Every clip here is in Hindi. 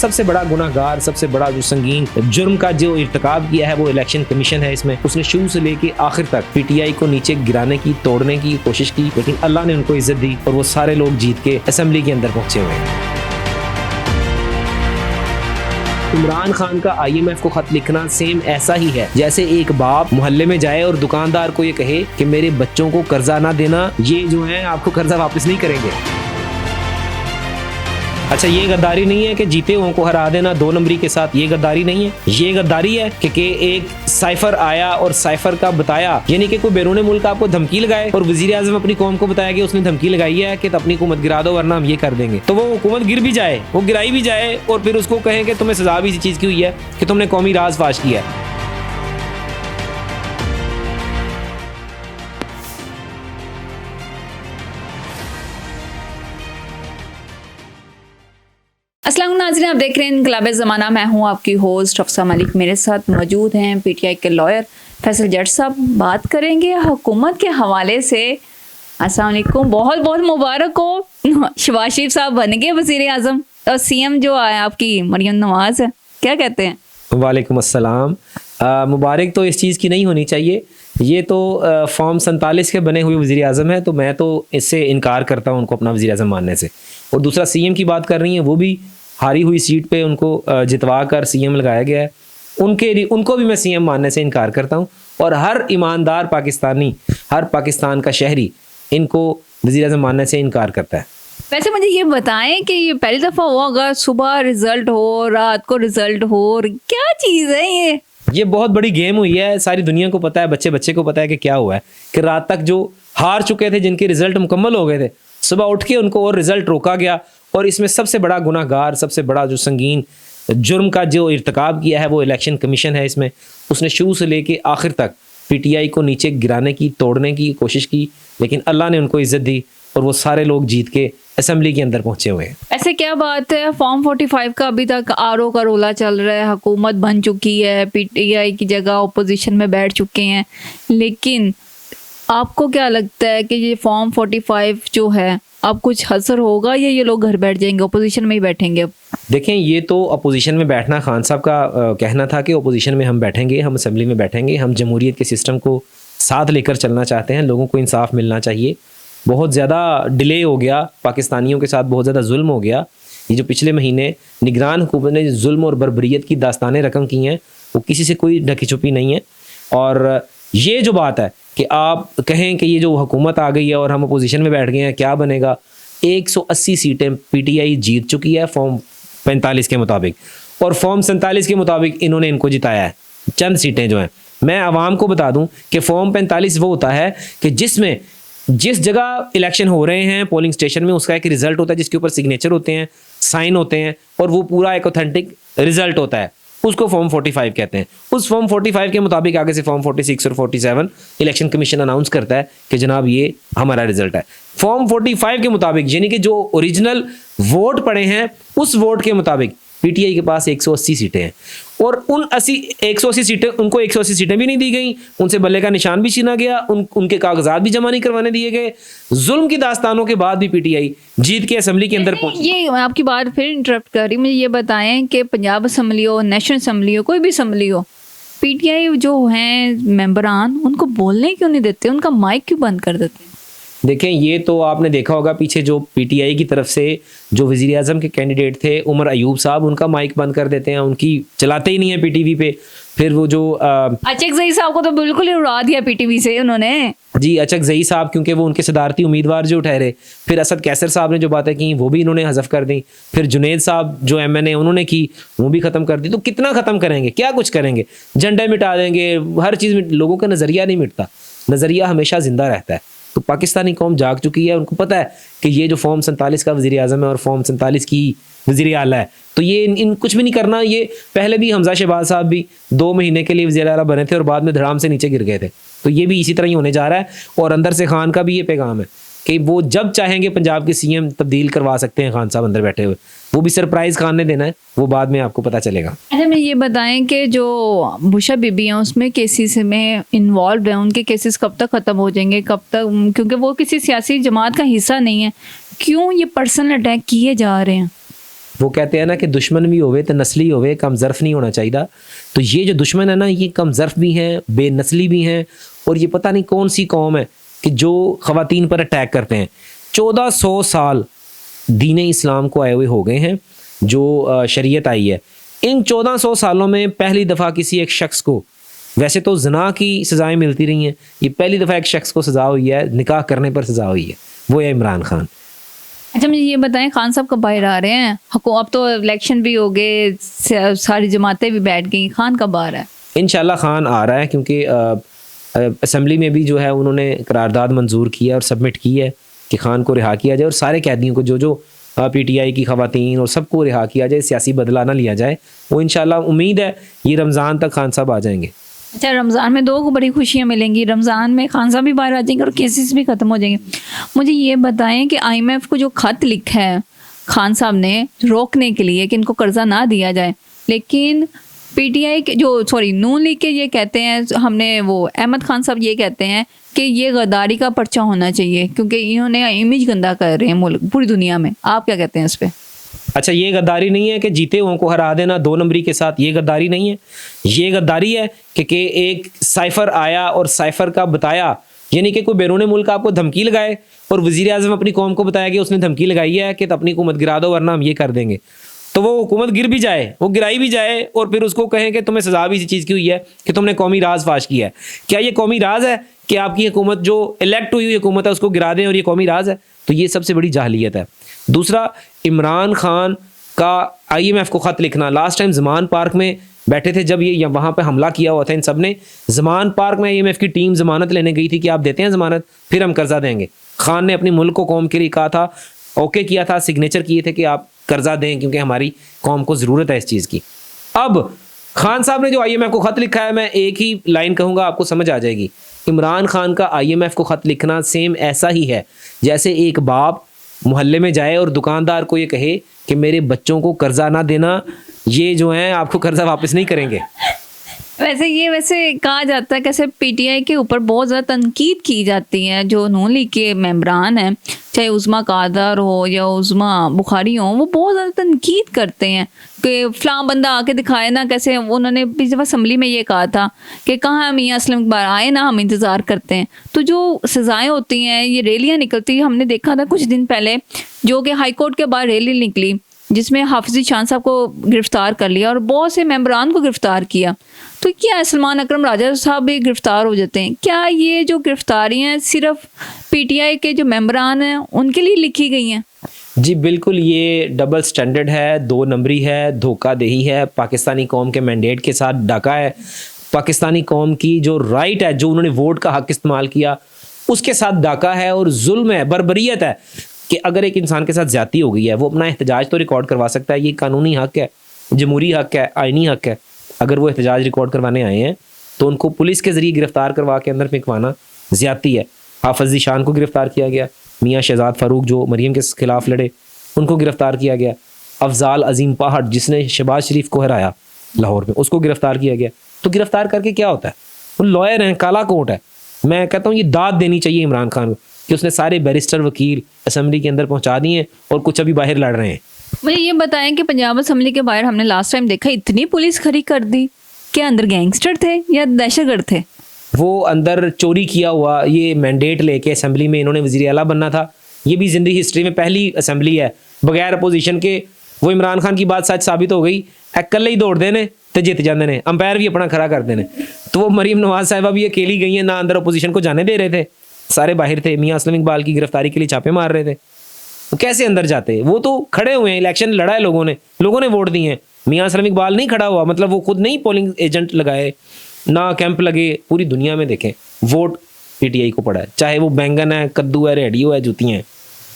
सबसे बड़ा गुनाहगार, सबसे बड़ा जो संगीन जुर्म का जो इर्तिकाब किया है वो इलेक्शन कमीशन है। इसमें उसने शुरू से लेके आखिर तक पीटीआई को नीचे गिराने की, तोड़ने की कोशिश की, लेकिन अल्लाह ने उनको इज्जत दी और वो सारे लोग जीत के असेंबली के अंदर पहुंचे हुए हैं। इमरान खान का IMF को खत लिखना सेम ऐसा ही है जैसे एक बाप मोहल्ले में जाए और दुकानदार को ये कहे कि मेरे बच्चों को कर्जा ना देना, ये जो है आपको कर्जा वापस नहीं करेंगे। अच्छा, ये गद्दारी नहीं है कि जीते हुओं को हरा देना 2 नंबरी के साथ, ये गद्दारी नहीं है। ये गद्दारी है कि एक साइफर आया और साइफर का बताया, यानी कि कोई बैरून मुल्क आपको धमकी लगाए और वजीर आजम अपनी कौम को बताया कि उसने धमकी लगाई है कि अपनी हुकूमत गिरा दो वरना हम ये कर देंगे, तो वो हुकूमत गिर भी जाए, वो गिराई भी जाए और फिर उसको कहें कि तुम्हें सजा भी इसी चीज की हुई है कि तुमने कौमी राज फाश किया है। अस्सलाम नाज़रीन, आप देख रहे हैं इनकलाब ज़माना। मैं हूं आपकी होस्ट हफ्सा मलिक। मेरे साथ मौजूद हैं पीटीआई के लॉयर फैसल जट साहब। बात करेंगे हुकूमत के हवाले से। अस्सलाम वालेकुम, बहुत बहुत मुबारक हो, शहबाज शरीफ साहब बन गए वज़ीर आज़म और CM जो आया आपकी मरियम नवाज़ है, क्या कहते हैं? वालेकुम अस्सलाम। मुबारक तो इस चीज़ की नहीं होनी चाहिए, ये तो फॉर्म 47 के बने हुए वज़ीर आज़म है, तो मैं तो इससे इनकार करता हूँ उनको अपना वज़ीर आज़म मानने से। और दूसरा CM की बात कर रही हैं, वो भी हारी हुई सीट पे उनको जितवा कर CM लगाया गया है, उनको भी मैं CM मानने से इनकार करता हूँ। और हर ईमानदार पाकिस्तानी, हर पाकिस्तान का शहरी इनको वज़ीर आज़म मानने से इनकार करता है। वैसे मुझे ये बताएं कि ये पहली दफ़ा हुआ होगा सुबह रिजल्ट हो, रात को रिजल्ट हो, क्या चीज़ है ये बहुत बड़ी गेम हुई है, सारी दुनिया को पता है, बच्चे बच्चे को पता है कि क्या हुआ है कि रात तक जो हार चुके थे, जिनके रिजल्ट मुकम्मल हो गए थे, सुबह उठ के उनको और रिजल्ट रोका गया। और इसमें सबसे बड़ा गुनाहगार, सबसे बड़ा जो संगीन जुर्म का जो इर्तिकाब किया है वो इलेक्शन कमीशन है। इसमें उसने शुरू से लेके आखिर तक पीटीआई को नीचे गिराने की, तोड़ने की कोशिश की, लेकिन अल्लाह ने उनको इज्जत दी और वो सारे लोग जीत के असेंबली के अंदर पहुंचे हुए हैं। ऐसे क्या बात है, फॉर्म 45 का अभी तक RO का रोला चल रहा है, हुकूमत बन चुकी है, पीटीआई की जगह अपोजिशन में बैठ चुके हैं, लेकिन आपको क्या लगता है कि ये फॉर्म 45 जो है अब कुछ असर होगा या ये लोग घर बैठ जाएंगे, अपोजिशन में ही बैठेंगे? देखें, ये तो अपोजिशन में बैठना खान साहब का कहना था कि अपोजिशन में हम बैठेंगे, हम असेंबली में बैठेंगे, हम जमहूरियत के सिस्टम को साथ लेकर चलना चाहते हैं, लोगों को इंसाफ मिलना चाहिए। बहुत ज़्यादा डिले हो गया, पाकिस्तानियों के साथ बहुत ज़्यादा जुल्म हो गया। ये जो पिछले महीने निगरान हुकूमत ने जुल्म और बर्बरियत की दास्तानें रकम की हैं, वो किसी से कोई ढकी छुपी नहीं है। और ये जो बात है कि आप कहें कि ये जो हुकूमत आ गई है और हम अपोजिशन में बैठ गए हैं, क्या बनेगा? 180 सीटें पीटीआई जीत चुकी है फॉर्म 45 के मुताबिक, और फॉर्म 47 के मुताबिक इन्होंने इनको जिताया है चंद सीटें जो हैं। मैं आवाम को बता दूं कि फॉर्म 45 वो होता है कि जिसमें जिस जगह इलेक्शन हो रहे हैं पोलिंग स्टेशन में, उसका एक रिजल्ट होता है जिसके ऊपर सिग्नेचर होते हैं, साइन होते हैं, और वो पूरा एक ऑथेंटिक रिजल्ट होता है, उसको फॉर्म 45 कहते हैं। उस फॉर्म 45 के मुताबिक आगे से फॉर्म 46 और 47 इलेक्शन कमीशन अनाउंस करता है कि जनाब ये हमारा रिजल्ट है। फॉर्म 45 के मुताबिक, यानी कि जो ओरिजिनल वोट पड़े हैं उस वोट के मुताबिक पीटीआई के पास 180 सीटें हैं, और उन 180 सीटें, उनको 180 सीटें भी नहीं दी गई, उनसे बल्ले का निशान भी छीना गया, उनके कागजात भी जमा नहीं करवाने दिए गए। जुल्म की दास्तानों के बाद भी पीटीआई जीत के असेंबली के अंदर पहुंची। ये मैं आपकी बात फिर इंटरप्ट कर रही हूँ, मुझे ये बताएं कि पंजाब असेंबली हो, नेशनल असेंबली हो, कोई भी असेंबली हो, पीटीआई जो हैं मेंबरान, उनको बोलने क्यों नहीं देते, उनका माइक क्यों बंद कर देते हैं? देखें, ये तो आपने देखा होगा पीछे जो पीटीआई की तरफ से जो वज़ीर आज़म के कैंडिडेट थे उमर अयूब साहब, उनका माइक बंद कर देते हैं, उनकी चलाते ही नहीं है पीटीवी पे। फिर वो जो अचक ज़ई साहब को तो बिल्कुल ही उड़ा दिया पीटीवी से उन्होंने। जी, अचक ज़ई साहब, क्योंकि वो उनके सदारती उम्मीदवार जो ठहरे। फिर असद कैसर साहब ने जो बातें की वो भी इन्होंने हज़फ कर दी। फिर जुनेद साहब जो MNA उन्होंने की वो भी ख़त्म कर दी। तो कितना ख़त्म करेंगे, क्या कुछ करेंगे? झंडे मिटा देंगे, हर चीज़ में। लोगों का नज़रिया नहीं मिटता, नज़रिया हमेशा ज़िंदा रहता है। तो पाकिस्तानी कौम जाग चुकी है, उनको पता है कि ये जो फॉर्म 47 का वज़ीर आज़म है और फॉर्म 47 की वज़ीर आला है, तो ये इन कुछ भी नहीं करना। ये पहले भी हमजा शहबाज साहब भी 2 महीने के लिए वज़ीर आला बने थे और बाद में धड़ाम से नीचे गिर गए थे, तो ये भी इसी तरह ही होने जा रहा है। और अंदर से खान का भी ये पैगाम है कि वो जब चाहेंगे पंजाब के CM तब्दील करवा सकते हैं। खान साहब अंदर बैठे हुए, वो भी सरप्राइज खान ने देना है, वो बाद में आपको पता चलेगा। अच्छा, मैं ये बताएं कि जो बुशा बीबी हैं उसमें केसेस में इन्वॉल्व हैं, उनके केसेस कब तक ख़त्म हो जाएंगे, कब तक? क्योंकि वो किसी सियासी जमात का हिस्सा नहीं है, क्यों ये पर्सनल अटैक किए जा रहे हैं? वो कहते हैं ना कि दुश्मन भी होवे तो नस्ली होवे, कम ज़र्फ नहीं होना चाहिए। तो ये जो दुश्मन है ना, ये कम ज़र्फ भी हैं, बेनस्ली भी हैं, और ये पता नहीं कौन सी कौम है कि जो ख़वातीन पर अटैक करते हैं। 1400 साल दीन इस्लाम को आए हुए हो गए हैं, जो शरीयत आई है। इन 1400 सालों में पहली दफ़ा किसी एक शख्स को, वैसे तो जना की सज़ाएँ मिलती रही हैं, ये पहली दफ़ा एक शख्स को सज़ा हुई है, निकाह करने पर सज़ा हुई है, वो है इमरान खान। अच्छा, मुझे ये बताएं, खान साहब कब बाहर आ रहे हैं? अब तो इलेक्शन भी हो गए, सारी जमातें भी बैठ गई, खान कब आ रहा है? इंशाल्लाह खान आ रहा है, क्योंकि असम्बली में भी जो है उन्होंने करारदाद मंजूर किया और सबमिट की है कि खान को रिहा किया जाए, और सारे कैदियों को, जो PTI की ख़वातीन और सबको रिहा किया जाए, सियासी बदला ना लिया जाए। वो इंशाल्लाह उम्मीद है ये रमज़ान तक खान साहब आ जाएंगे। अच्छा, रमज़ान में 2 को बड़ी खुशियाँ मिलेंगी, रमज़ान में खान साहब भी बाहर आ जाएंगे और केसेस भी ख़त्म हो जाएंगे। मुझे ये बताएं कि IMF को जो ख़त लिखा है खान साहब ने रोकने के लिए कि इनको कर्जा ना दिया जाए, लेकिन PTI के नून लीग के ये कहते हैं, हमने वो अहमद खान साहब ये कहते हैं कि ये गद्दारी का पर्चा होना चाहिए, क्योंकि इन्होंने इमेज गंदा कर रहे हैं मुल्क पूरी दुनिया में। आप क्या कहते हैं इस पर? अच्छा, ये गद्दारी नहीं है कि जीते हुओं को हरा देना 2 नंबरी के साथ, ये गद्दारी नहीं है। ये गद्दारी है कि एक साइफर आया और साइफर का बताया, यानी कि कोई बैरून मुल्क आपको धमकी लगाए और वज़ीर आज़म अपनी कौम को बताया कि उसने धमकी लगाई है कि अपनी हुकूमत गिरा दो वरना हम ये कर देंगे, तो वो हुकूमत गिर भी जाए, वो गिराई भी जाए, और फिर उसको कहें कि तुम्हें सज़ा भी इसी चीज़ की हुई है कि तुमने कौमी राज फाश किया है। क्या ये कौमी राज है कि आपकी हुकूमत जो इलेक्ट हुई हुकूमत है उसको गिरा दें और ये कौमी राज है? तो ये सबसे बड़ी जाहलियत है। दूसरा, इमरान खान का IMF को ख़त लिखना, लास्ट टाइम ज़मान पार्क में बैठे थे जब ये वहाँ पे हमला किया हुआ था इन सब ने, ज़मान पार्क में IMF की टीम ज़मानत लेने गई थी कि आप देते हैं ज़मानत, फिर हम कर्जा देंगे। खान ने अपनी मुल्क को कौम के लिए कहा था, ओके किया था, सिग्नेचर किए थे कि आप कर्जा दें क्योंकि हमारी कौम को ज़रूरत है इस चीज़ की। अब खान साहब ने जो IMF को ख़त लिखा है, मैं एक ही लाइन कहूँगा, आपको समझ आ जाएगी। इमरान खान का IMF को ख़त लिखना सेम ऐसा ही है जैसे एक बाप मोहल्ले में जाए और दुकानदार को ये कहे कि मेरे बच्चों को कर्जा ना देना, ये जो है आपको कर्जा वापस नहीं करेंगे। वैसे कहा जाता है कैसे PTI के ऊपर बहुत ज़्यादा तनकीद की जाती है, जो नून लीग के मेंबरान हैं, चाहे उज़मा कादर हो या उज़मा बुखारी हो, वो बहुत ज़्यादा तनकीद करते हैं कि फ़लाँ बंदा आके दिखाए ना, कैसे उन्होंने पिछली दफ़ा असम्बली में ये कहा था कि कहाँ मियाँ असलम इकबाल आए ना, हम इंतज़ार करते हैं। तो जो सज़ाएँ होती हैं, ये रैलियाँ निकलती हैं, हमने देखा था कुछ दिन पहले जो कि हाई कोर्ट के बाहर रैली निकली जिसमें हाफिज़ शान साहब को गिरफ़्तार कर लिया और बहुत से मेंबरान को गिरफ़्तार किया। तो क्या सलमान अकरम राजा साहब भी गिरफ़्तार हो जाते हैं? क्या ये जो गिरफ़्तारियाँ सिर्फ PTI के जो मेंबरान हैं उनके लिए लिखी गई हैं? जी बिल्कुल, ये डबल स्टैंडर्ड है, 2 नंबरी है, धोखाधड़ी है, पाकिस्तानी कौम के मैंडेट के साथ डाका है, पाकिस्तानी कौम की जो राइट है, जो उन्होंने वोट का हक इस्तेमाल किया उसके साथ डाका है, और जुल्म है, बर्बरियत है कि अगर एक इंसान के साथ ज़्यादती हो गई है वो अपना एहतजाज तो रिकॉर्ड करवा सकता है, ये कानूनी हक है, जमहूरी हक है, आइनी हक है। अगर वो एहतजाज रिकॉर्ड करवाने आए हैं तो उनको पुलिस के ज़रिए गिरफ़्तार करवा के अंदर फेंकवाना ज़्यादती है। हाफिज़ शान को गिरफ़्तार किया गया, मियाँ शहजाद फ़ारूक जो मरीम के ख़िलाफ़ लड़े उनको गिरफ़्तार किया गया, अफजाल अजीम पहाड़ जिसने शहबाज शरीफ को हराया लाहौर में उसको गिरफ़्तार किया गया। तो गिरफ़्तार करके क्या होता है? वो लॉयर हैं, काला कोट है। मैं कहता हूँ ये दाद देनी चाहिए इमरान खान को कि उसने सारे बैरिस्टर वकील असम्बली के अंदर पहुँचा दिए और कुछ अभी बाहर लड़ रहे हैं। मुझे ये बताएं कि पंजाब असम्बली के बाहर हमने लास्ट टाइम देखा इतनी पुलिस खड़ी कर दी, क्या अंदर गैंगस्टर थे या दहशतगर्द थे? वो अंदर चोरी किया हुआ, ये मैंडेट लेके असम्बली में इन्होंने वज़ीर आला बनना था। ये भी ज़िंदगी हिस्ट्री में पहली असम्बली है बगैर अपोजिशन के। वो इमरान खान की बात सच साबित हो गई, कल ही दौड़ देने तो जित जाते ने, अंपायर भी अपना खड़ा कर देने। तो वो मरीम नवाज साहिबा भी अकेली गई हैं, ना अंदर अपोजिशन को जाने दे रहे थे, सारे बाहर थे, मियाँ असलम इकबाल की गिरफ्तारी के लिए छापे मार रहे थे। तो कैसे अंदर जाते? वो तो खड़े हुए हैं, इलेक्शन लड़ा है लोगों ने वोट दिए हैं। मियाँ असलम इकबाल नहीं खड़ा हुआ, मतलब वो खुद नहीं पोलिंग एजेंट लगाए, ना कैंप लगे। पूरी दुनिया में देखें वोट PTI को पड़ा है, चाहे वो बैंगन है, कद्दू है, रेडियो है, जूतियाँ हैं,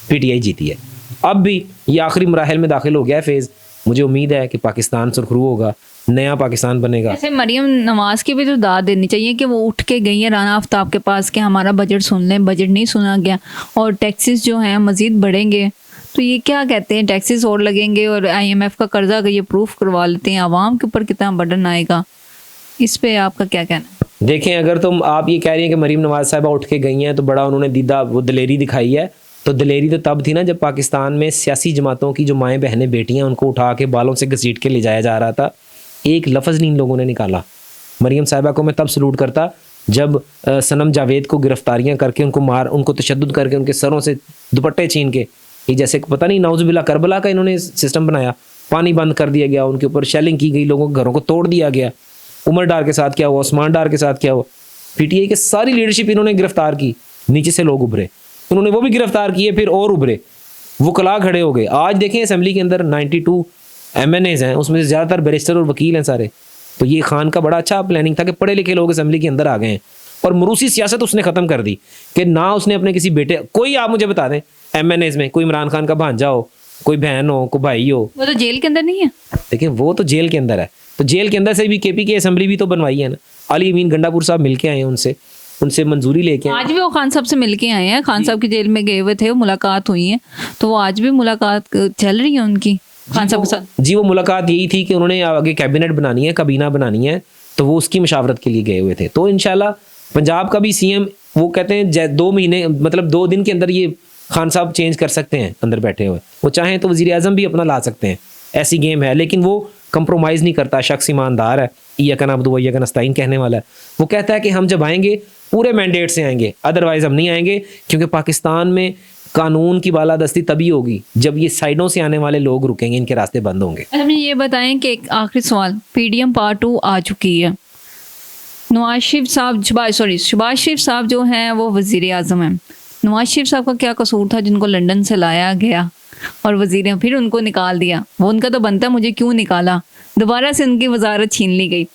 PTI जीती है। अब भी ये आखिरी मराहल में दाखिल हो गया है फेज़। मुझे उम्मीद है कि पाकिस्तान सुरखरू होगा, नया पाकिस्तान बनेगा। ऐसे मरीम नवाज की भी तो दाद देनी चाहिए कि वो उठ के गई है राना आफ्ताब के पास कि हमारा बजट सुन लें, बजट नहीं सुना गया और टैक्सेस जो हैं मज़ीद बढ़ेंगे। तो ये क्या कहते हैं, टैक्सेस और लगेंगे और IMF का कर्जा अगर ये प्रूफ करवा लेते हैं, आवाम के ऊपर कितना बर्डन आएगा, इस पे आपका क्या कहना है? देखें, अगर आप ये कह रही हैं कि मरीम नवाज साहिबा उठ के गई हैं तो बड़ा उन्होंने दीदा वो दलेरी दिखाई है, तो दिलेरी तो तब थी ना जब पाकिस्तान में सियासी जमातों की जो माएँ बहनें बेटियाँ उनको उठा के बालों से घसीट के ले जाया जा रहा था, एक लफ्ज़ नहीं इन लोगों ने निकाला। मरियम साहिबा को मैं तब सलूट करता जब सनम जावेद को गिरफ्तारियां करके उनको तशद्दुद करके उनके सरों से दुपट्टे छीन के, ये जैसे पता नहीं नाउजुबिल्लाह करबला का इन्होंने सिस्टम बनाया, पानी बंद कर दिया गया, उनके ऊपर शेलिंग की गई, लोगों के घरों को तोड़ दिया गया। उमर डार के साथ क्या हुआ, उस्मान डार के साथ क्या हुआ, पीटीआई के सारी लीडरशिप इन्होंने गिरफ्तार की, नीचे से लोग उभरे, उन्होंने वो भी गिरफ्तार किए, फिर और उभरे, वो कला खड़े हो गए। आज देखें असेंबली के अंदर 92 MNAs हैं, उसमें से ज़्यादातर बैरिस्टर और वकील हैं सारे। तो ये खान का बड़ा अच्छा प्लानिंग था कि पढ़े लिखे लोग असेंबली के अंदर आ गए हैं, और मरूसी सियासत उसने ख़त्म कर दी कि ना उसने अपने किसी बेटे, कोई आप मुझे बता दें MNAs में कोई इमरान खान का भांजा हो, कोई बहन हो, कोई भाई हो। वो तो जेल के अंदर नहीं है। देखिए वो तो जेल के अंदर है, तो जेल के अंदर से भी KP की असेंबली भी तो बनवाई है ना। अली अमीन गंडापुर साहब मिल के आए हैं उनसे मंजूरी लेके आए। आज भी वो खान साहब से मिल के आए हैं, खान साहब की जेल में गए हुए थे, मुलाकात हुई है, तो वो आज भी मुलाकात चल रही है उनकी खान साहब के साथ। जी वो मुलाकात यही थी कि उन्होंने आगे कैबिनेट बनानी है, काबीना बनानी है, तो वो उसकी मशावरत के लिए गए हुए थे। तो इंशाल्लाह पंजाब का भी CM वो कहते हैं 2 महीने मतलब 2 दिन के अंदर ये खान साहब चेंज कर सकते हैं अंदर बैठे हुए, वो चाहें तो वज़ीर आज़म भी अपना ला सकते हैं, ऐसी गेम है। लेकिन वो कंप्रोमाइज़ नहीं करता, शख्स ईमानदार है, इय्याका नअब्दु व इय्याका नस्तईन कहने वाला है। वो कहता है कि हम जब आएंगे पूरे मैंडेट से आएंगे, अदरवाइज़ हम नहीं आएंगे, क्योंकि पाकिस्तान में कानून की बालादस्ती तभी होगी जब ये साइडों से आने वाले लोग रुकेंगे, इनके रास्ते बंद होंगे। अच्छा मुझे ये बताएं कि एक आखिरी सवाल, PDM Part 2 आ चुकी है, नवाज शरीफ साहब शहबाज शरीफ साहब जो हैं वो वज़ीर आज़म हैं, नवाज शरीफ साहब का क्या कसूर था जिनको लंदन से लाया गया और वज़ीर फिर उनको निकाल दिया? वो उनका तो बनता, मुझे क्यों निकाला, दोबारा से उनकी वजारत छीन ली गई।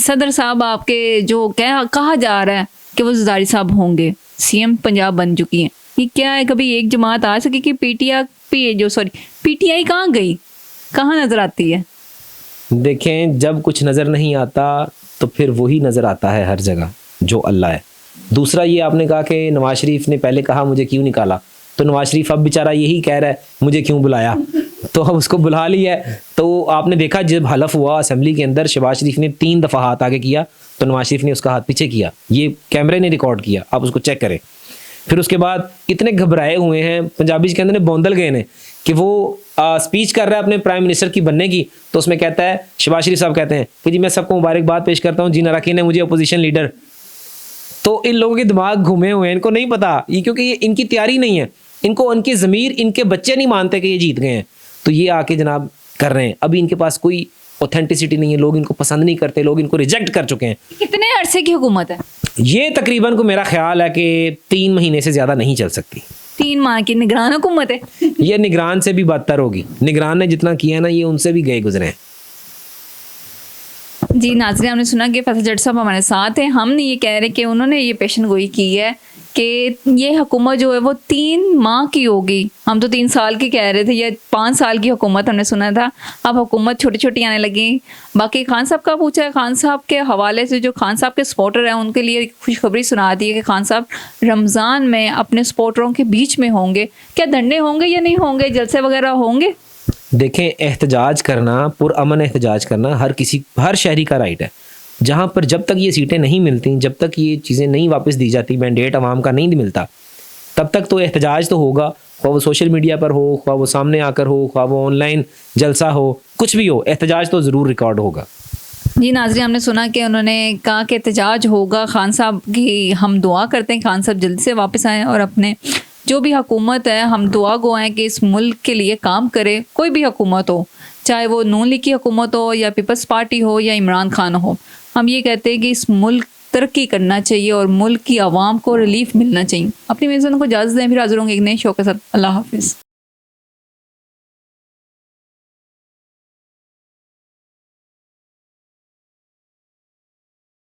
सदर साहब आपके जो कहा जा रहा है कि वो ज़रदारी साहब होंगे, CM पंजाब बन चुकी हैं, ये क्या है? कभी एक जमात आ सके कि PTI कहाँ गई, कहाँ नज़र आती है? देखें जब कुछ नज़र नहीं आता तो फिर वही नज़र आता है हर जगह जो अल्लाह है। दूसरा ये आपने कहा कि नवाज शरीफ ने पहले कहा मुझे क्यों निकाला, तो नवाज शरीफ अब बेचारा यही कह रहा है मुझे क्यों बुलाया, तो अब उसको बुला लिया है। तो आपने देखा जब हलफ हुआ असेंबली के अंदर, शहबाज शरीफ ने 3 दफ़ा हाथ आगे किया तो नवाज शरीफ ने उसका हाथ पीछे किया, ये कैमरे ने रिकॉर्ड किया, आप उसको चेक करें। फिर उसके बाद इतने घबराए हुए हैं, पंजाबी के अंदर बौंदल गए ने कि वो स्पीच कर रहा है अपने प्राइम मिनिस्टर की बनने की, तो उसमें कहता है शहबाज शरीफ साहब कहते हैं कि जी मैं सबको मुबारकबाद पेश करता हूँ, जीन अरकान ने मुझे अपोजिशन लीडर। तो इन लोगों के दिमाग घूमे हुए हैं, इनको नहीं पता ये, क्योंकि ये इनकी तैयारी नहीं है, इनको उनके ज़मीर इनके बच्चे नहीं मानते कि ये जीत गए हैं, तो ये आके जनाब कर रहे हैं। अभी इनके पास कोई ऑथेंटिसिटी नहीं है, लोग इनको पसंद नहीं करते, लोग इनको रिजेक्ट कर चुके हैं। कितने अरसे की हुकूमत है ये? तकरीबन को मेरा ख्याल है कि 3 महीने से ज़्यादा नहीं चल सकती। 3 माह की निगरान हुकूमत है। ये निगरान से भी बदतर होगी, निगरान ने जितना किया ना ये उनसे भी गए गुजरे हैं। जी नाज़रीन, हमने सुना कि फैसल जट साहब हमारे साथ हैं, हम नहीं ये कह रहे कि उन्होंने ये पेशन गोई की है कि ये हुकूमत जो है वो 3 माह की होगी, हम तो 3 साल की कह रहे थे, या 5 साल की हुकूमत हमने सुना था, अब हुकूमत छोटी छोटी आने लगी। बाकी खान साहब का पूछा है, खान साहब के हवाले से जो खान साहब के सपोर्टर हैं उनके लिए खुशखबरी सुना दी है कि खान साहब रमज़ान में अपने सपोर्टरों के बीच में होंगे, क्या धरने होंगे या नहीं होंगे, जलसे वगैरह होंगे? देखें एहतजाज करना, पुरअमन एहतजाज करना हर शहरी का राइट है। जहाँ पर जब तक ये सीटें नहीं मिलती, जब तक ये चीज़ें नहीं वापस दी जाती, मैंडेट आवाम का नहीं मिलता, तब तक तो एहतजाज तो होगा, ख्वाह वो सोशल मीडिया पर हो, ख्वाह वो सामने आकर हो, ख्वाह वो ऑनलाइन जलसा हो, कुछ भी हो, एहतजाज तो ज़रूर रिकॉर्ड होगा। जी नाज़रीन, हमने सुना कि उन्होंने कहा कि एहतजाज होगा। खान साहब की हम दुआ करते हैं खान साहब जल्दी से वापस आएँ और अपने जो भी हुकूमत है, हम दुआ गो हैं कि इस मुल्क के लिए काम करे, कोई भी हुकूमत हो, चाहे वो नून लीग की हुकूमत हो या पीपल्स पार्टी हो या इमरान खान हो। हम ये कहते हैं कि इस मुल्क तरक्की करना चाहिए और मुल्क की आवाम को रिलीफ मिलना चाहिए। अपनी मेज़बान को इजाज़त दें, फिर हाज़िर होंगे एक नए शो के साथ। अल्लाह हाफिज़।